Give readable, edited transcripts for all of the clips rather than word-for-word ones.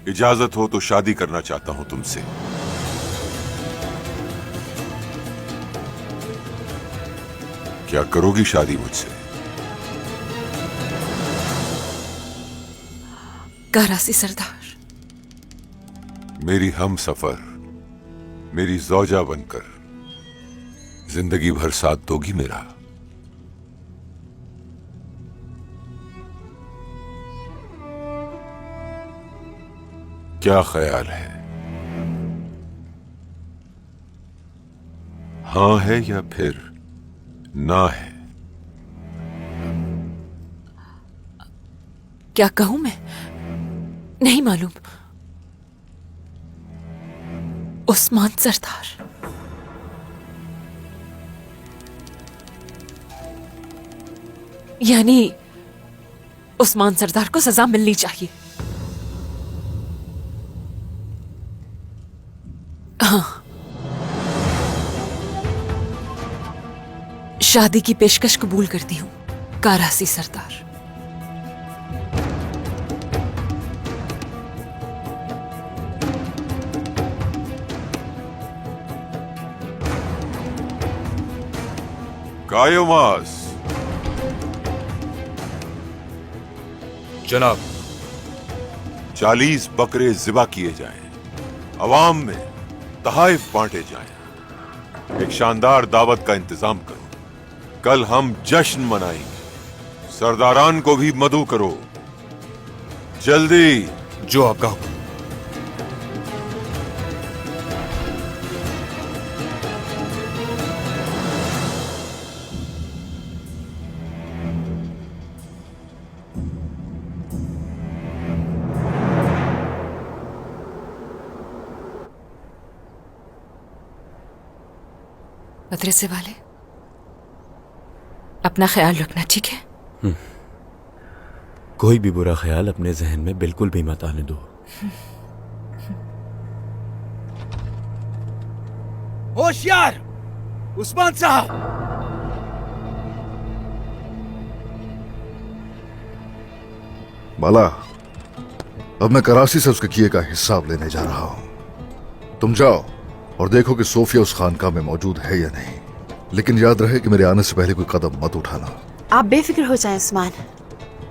इजाजत हो तो शादी करना चाहता हूं तुमसे। क्या करोगी शादी मुझसे? कारासी सरदार, मेरी हम सफर, मेरी ज़ौजा बनकर जिंदगी भर साथ दोगी मेरा? क्या ख्याल है? हां है या फिर ना है? क्या कहूं मैं? नहीं मालूम। उस्मान सरदार, यानी उस्मान सरदार को सजा मिलनी चाहिए। हाँ, शादी की पेशकश कबूल करती हूं कारासी सरदार। कायोमास। जनाब। 40 बकरे ज़िबा किए जाएं, अवाम में तहाइफ बांटे जाएं। एक शानदार दावत का इंतजाम करो। कल हम जश्न मनाएंगे। सरदारान को भी मदऊ करो, जल्दी। जो आपका हुक्म। मदरसे वाले, अपना ख्याल रखना, ठीक है? कोई भी बुरा ख्याल अपने जहन में बिल्कुल भी मत आने दो। होशियार उस्मान साहब! बाला, अब मैं कराची से उसके किए का हिसाब लेने जा रहा हूं। तुम जाओ और देखो कि सोफिया उस खानका में मौजूद है या नहीं। लेकिन याद रहे कि मेरे आने से पहले कोई कदम मत उठाना। आप बेफिक्र हो जाएं उस्मान।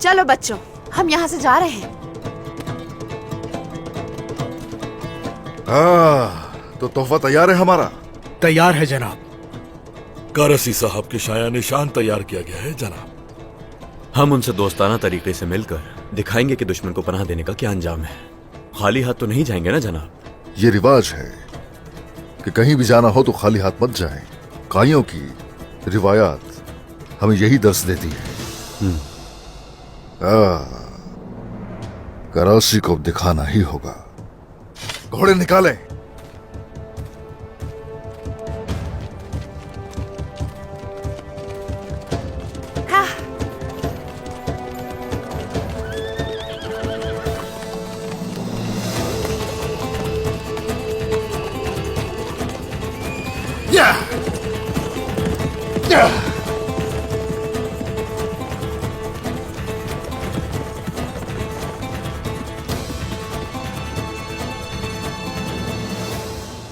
चलो बच्चों, हम यहाँ से जा रहे हैं। तो तोहफा तैयार है हमारा? तैयार है जनाब। कारासी साहब के शाया निशान तैयार किया गया है जनाब। हम उनसे दोस्ताना तरीके से मिलकर दिखाएंगे कि दुश्मन को पनाह देने का क्या अंजाम है। खाली हाथ तो नहीं जाएंगे ना जनाब? ये रिवाज है कि कहीं भी जाना हो तो खाली हाथ मत जाएं। काइयों की रिवायात हमें यही दर्श देती है। कराची को दिखाना ही होगा। घोड़े निकालें।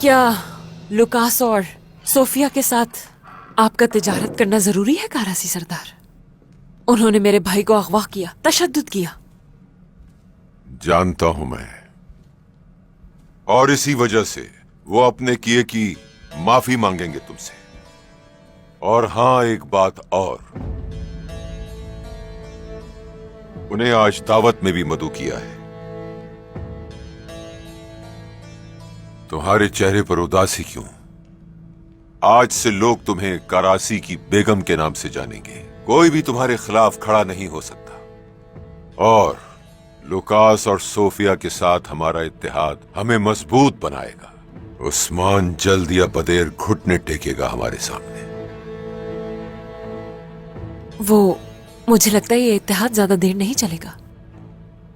क्या लुकास और सोफिया के साथ आपका तिजारत करना जरूरी है कारासी सरदार? उन्होंने मेरे भाई को अगवा किया, तशद्दुद किया। जानता हूं मैं, और इसी वजह से वो अपने किए की माफी मांगेंगे तुमसे। और हां, एक बात और, उन्हें आज दावत में भी मदऊ किया है। तुम्हारे चेहरे पर उदासी क्यों? आज से लोग तुम्हें कराची की बेगम के नाम से जानेंगे। कोई भी तुम्हारे खिलाफ खड़ा नहीं हो सकता। और लुकास और सोफिया के साथ हमारा इत्तेहाद हमें मजबूत बनाएगा। उस्मान जल्द या बदेर घुटने टेकेगा हमारे सामने। वो, मुझे लगता है ये इत्तेहाद ज्यादा देर नहीं चलेगा।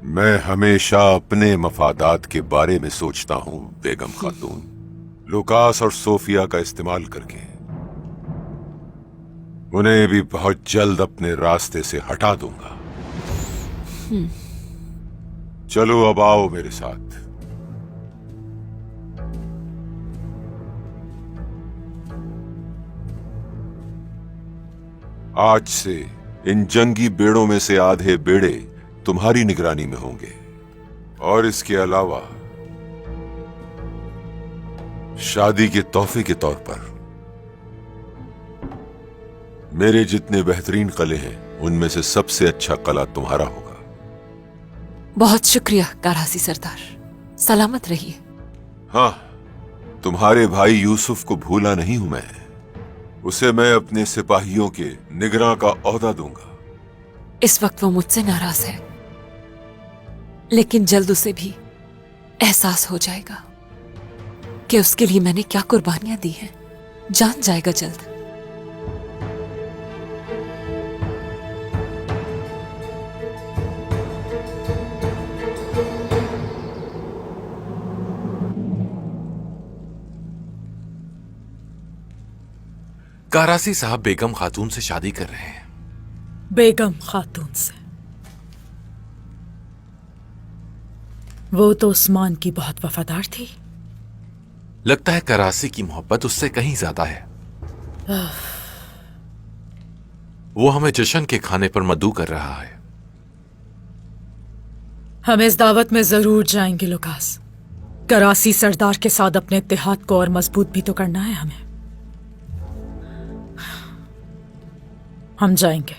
मैं हमेशा अपने मफादात के बारे में सोचता हूं बेगम खातून। लुकास और सोफिया का इस्तेमाल करके उन्हें भी बहुत जल्द अपने रास्ते से हटा दूंगा। चलो अब आओ मेरे साथ। आज से इन जंगी बेड़ों में से आधे बेड़े तुम्हारी निगरानी में होंगे, और इसके अलावा शादी के तोहफे के तौर पर मेरे जितने बेहतरीन कले हैं उनमें से सबसे अच्छा कला तुम्हारा होगा। बहुत शुक्रिया कारासी सरदार, सलामत रहिए। हाँ, तुम्हारे भाई यूसुफ को भूला नहीं हूं मैं। उसे मैं अपने सिपाहियों के निगरां का ओहदा दूंगा। इस वक्त वो मुझसे नाराज है, लेकिन जल्द उसे भी एहसास हो जाएगा कि उसके लिए मैंने क्या कुर्बानियां दी हैं। जान जाएगा जल्द। कारासी साहब बेगम खातून से शादी कर रहे हैं। बेगम खातून से? वो तो उस्मान की बहुत वफादार थी। लगता है करासी की मोहब्बत उससे कहीं ज्यादा है। वो हमें जश्न के खाने पर मदऊ कर रहा है। हम इस दावत में जरूर जाएंगे लुकास। करासी सरदार के साथ अपने इत्तेहाद को और मजबूत भी तो करना है हमें। हम जाएंगे।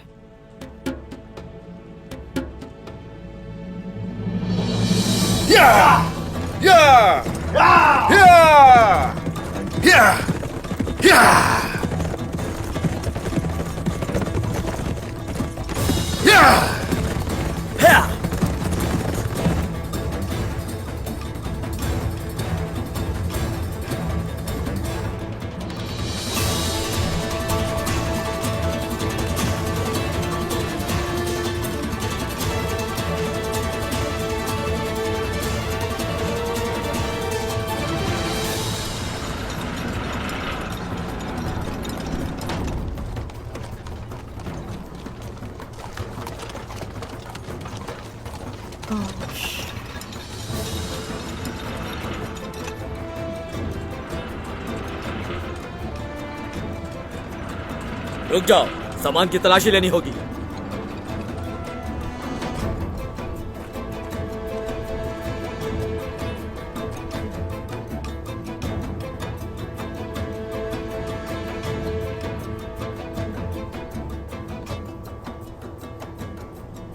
रुक जाओ, सामान की तलाशी लेनी होगी।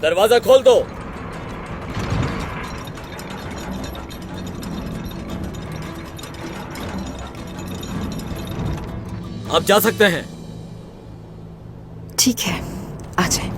दरवाजा खोल दो। आप जा सकते हैं। ठीक है, आ जाए।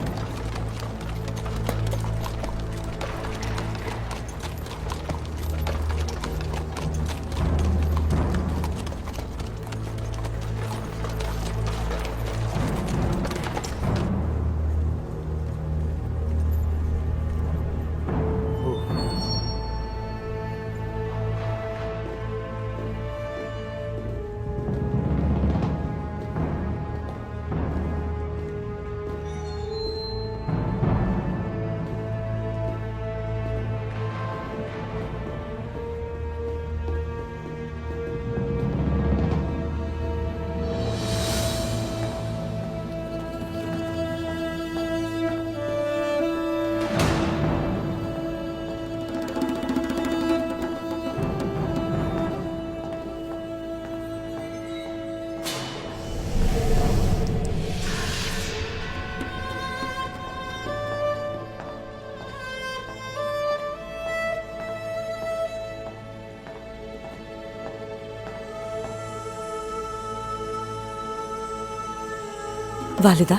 वालिदा,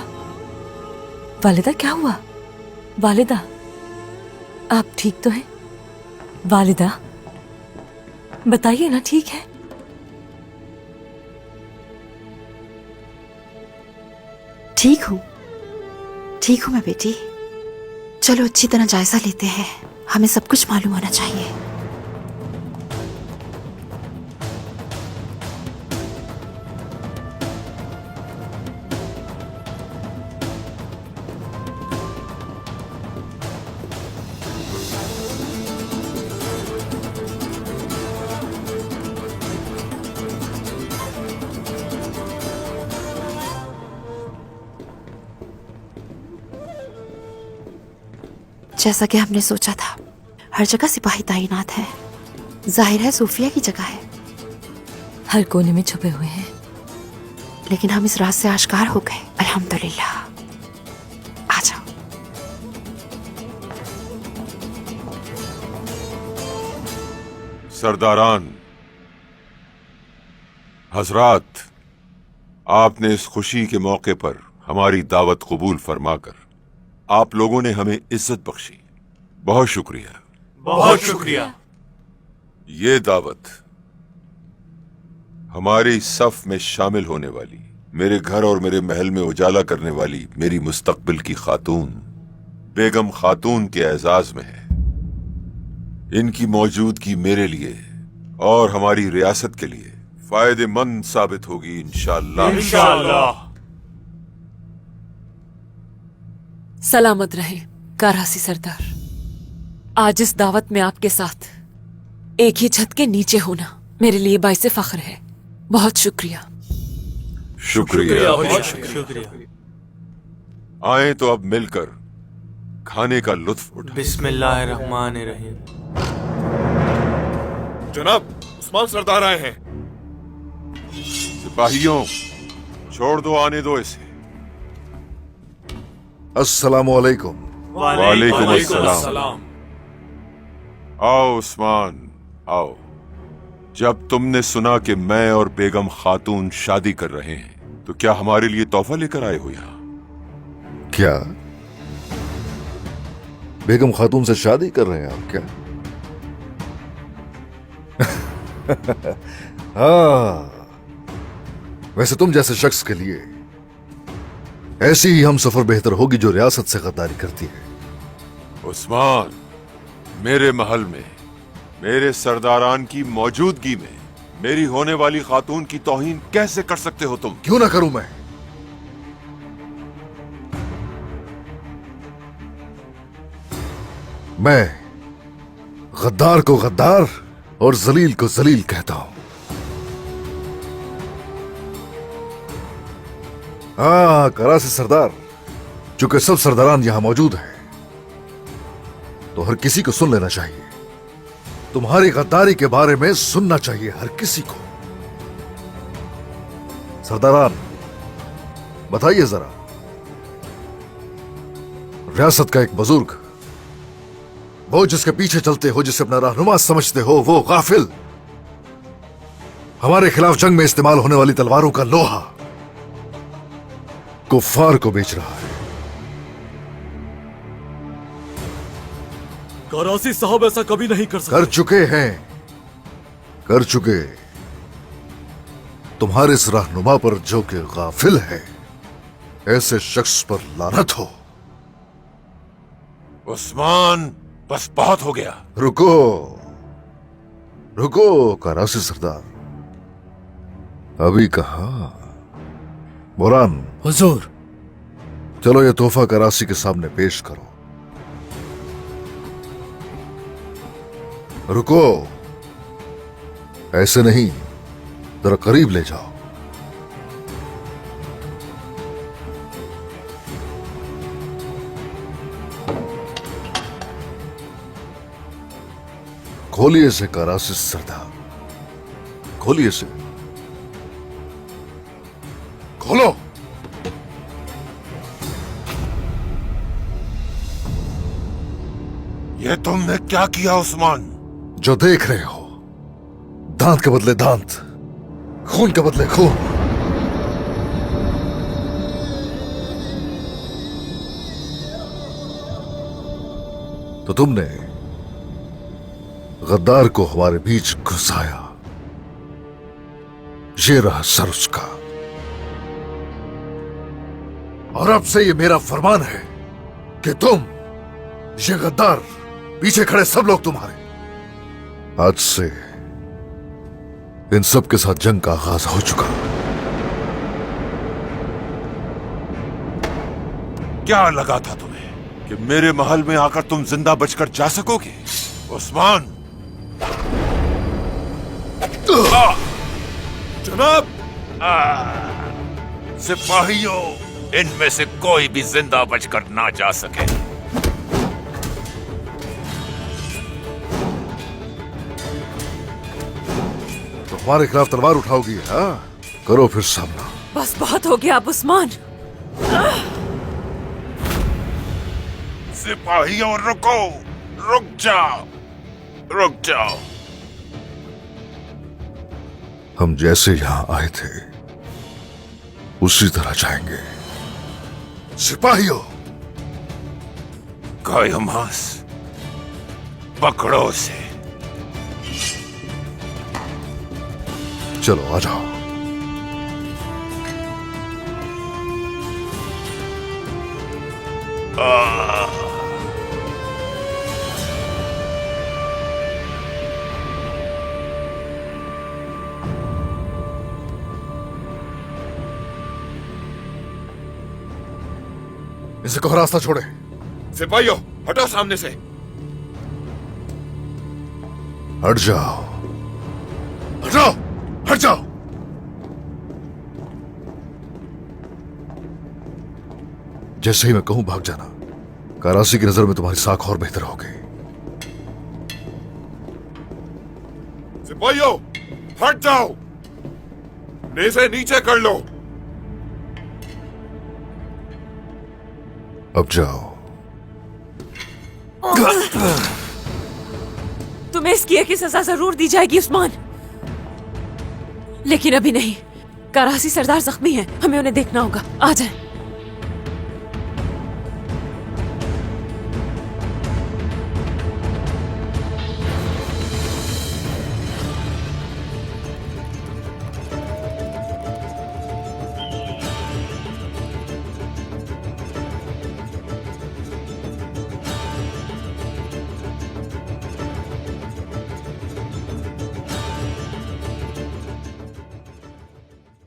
वालिदा क्या हुआ? वालिदा, आप ठीक तो हैं? वालिदा, बताइए ना, ठीक है? ठीक हूँ मैं बेटी। चलो अच्छी तरह जायजा लेते हैं। हमें सब कुछ मालूम होना चाहिए। जैसा कि हमने सोचा था, हर जगह सिपाही तैनात है। जाहिर है सूफिया की जगह है, हर कोने में छुपे हुए हैं। लेकिन हम इस रात से आश्कार हो गए। अल्हम्दुलिल्लाह। आ जाओ। सरदारान, हजरात, आपने इस खुशी के मौके पर हमारी दावत कबूल फरमाकर आप लोगों ने हमें इज्जत बख्शी। बहुत शुक्रिया। बहुत शुक्रिया। ये दावत हमारी सफ में शामिल होने वाली, मेरे घर और मेरे महल में उजाला करने वाली मेरी मुस्तकबिल की खातून बेगम खातून के एजाज में है। इनकी मौजूदगी मेरे लिए और हमारी रियासत के लिए फायदेमंद साबित होगी इंशाअल्लाह। इंशाअल्लाह। सलामत रहे कारासी सरदार। आज इस दावत में आपके साथ एक ही छत के नीचे होना मेरे लिए बाइसे फख्र है। बहुत शुक्रिया। शुक्रिया। शुक्रिया। आए तो अब मिलकर खाने का लुत्फ उठाएं। बिस्मिल्लाहिर्रहमानिर्रहीम। जनाब, उस्मान सरदार आए हैं। सिपाहियों, छोड़ दो, आने दो इसे। अस्सलामुअलैकुम। वालेकुम अस्सलाम। आओ उस्मान, आओ। जब तुमने सुना कि मैं और बेगम खातून शादी कर रहे हैं तो क्या हमारे लिए तोहफा लेकर आए हो यहाँ? क्या बेगम खातून से शादी कर रहे हैं आप क्या? हाँ, वैसे तुम जैसे शख्स के लिए ऐसी ही हम सफर बेहतर होगी जो रियासत से गद्दारी करती है। उस्मान, मेरे महल में मेरे सरदारान की मौजूदगी में मेरी होने वाली खातून की तौहीन कैसे कर सकते हो तुम? क्यों ना करूं मैं? मैं गद्दार को गद्दार और जलील को जलील कहता हूं। हाँ करासी सरदार, चूंकि सब सरदारान यहां मौजूद हैं तो हर किसी को सुन लेना चाहिए। तुम्हारी गद्दारी के बारे में सुनना चाहिए हर किसी को। सरदारान, बताइए जरा, रियासत का एक बुजुर्ग, वो जिसके पीछे चलते हो, जिसे अपना रहनुमा समझते हो, वो गाफिल हमारे खिलाफ जंग में इस्तेमाल होने वाली तलवारों का लोहा कुफ्फार को बेच रहा है। करासी साहब ऐसा कभी नहीं कर सकते। कर चुके हैं, कर चुके। तुम्हारे इस रहनुमा पर जो कि गाफिल है, ऐसे शख्स पर लानत हो। उस्मान, बस बहुत हो गया। रुको रुको करासी सरदार, अभी कहा। बुरान, हुजूर। चलो ये तोहफा करासी के सामने पेश करो। रुको, ऐसे नहीं, जरा करीब ले जाओ। खोलिए से करासी सरदार, खोलिए से, खोलो। ये तुमने क्या किया उस्मान? जो देख रहे हो, दांत के बदले दांत, खून के बदले खून। तो तुमने गद्दार को हमारे बीच घुसाया। ये रहा सर उसका। और अब से ये मेरा फरमान है कि तुम, ये गद्दार, पीछे खड़े सब लोग तुम्हारे, आज से इन सब के साथ जंग का आगाज हो चुका। क्या लगा था तुम्हें कि मेरे महल में आकर तुम जिंदा बचकर जा सकोगे? उस्मान! जनाब, सिपाहियों, इनमें से कोई भी जिंदा बचकर ना जा सके। हमारे खिलाफ तलवार उठाओगी? हाँ, करो फिर सामना। बस बहुत हो गया अब उस्मान। सिपाहियों रुको, रुक जाओ, रुक जाओ। हम जैसे यहां आए थे उसी तरह जाएंगे। सिपाहियों, कायमास पकड़ो से। चलो आ जाओ। इसे कहो रास्ता छोड़े। सिपाहियों हटो सामने से। हट जाओ, हट जाओ, हट जाओ। जैसे ही मैं कहूं भाग जाना। करासी की नजर में तुम्हारी साख और बेहतर होगी। सिपाहियों हट जाओ, नेज़े नीचे कर लो। अब जाओ। तुम्हें इस किए की सजा जरूर दी जाएगी उस्मान, लेकिन अभी नहीं। करासी सरदार जख्मी हैं, हमें उन्हें देखना होगा। आ जाए।